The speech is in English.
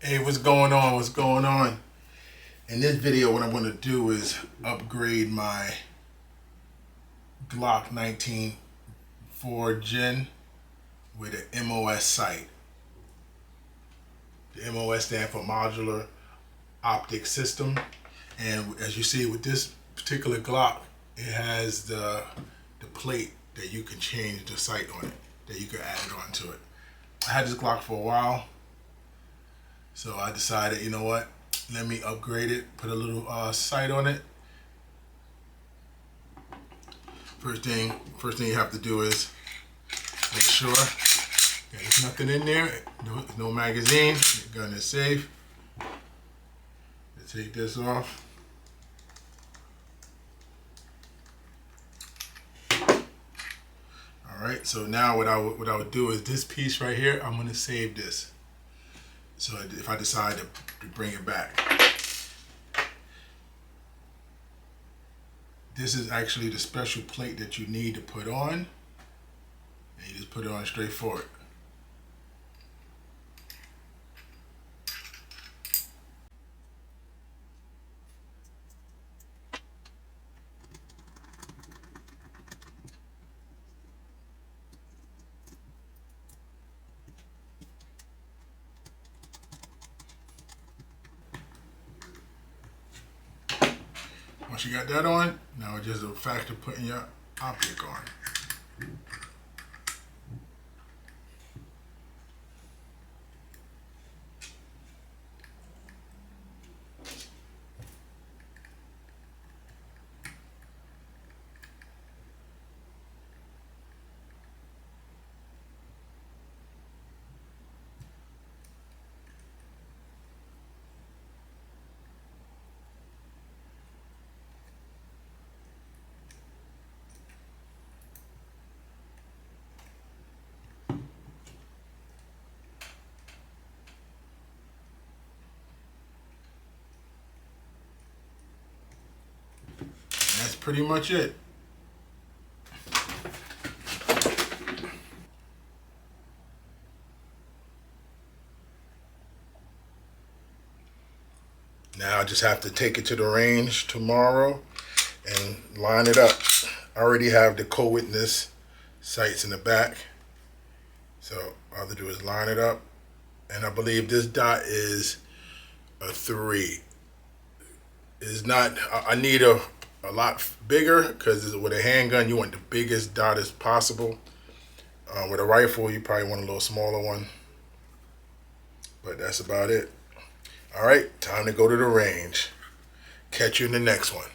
Hey, what's going on? What's going on? In this video, what I'm going to do is upgrade my Glock 19 4 Gen with an MOS sight. The MOS stands for Modular Optic System, and as you see with this particular Glock, it has the plate that you can change the sight on it, that you can add it onto it. I had this Glock for a while, so I decided, you know what, let me upgrade it, put a little sight on it. First thing you have to do is make sure there's nothing in there, no magazine, your gun is safe. Let's take this off. Alright, so now what I would do is this piece right here, I'm going to save this. So if I decide to bring it back. This is actually the special plate that you need to put on. And you just put it on straight forward. Once you got that on, now it's just a factor putting your optic on. That's pretty much it. Now I just have to take it to the range tomorrow and line it up. I already have the co-witness sights in the back. So all I have to do is line it up. And I believe this dot is a 3. It's not, I need a lot bigger, because with a handgun you want the biggest dot as possible. With a rifle you probably want a little smaller one, but that's about it. All right, time to go to the range. Catch you in the next one.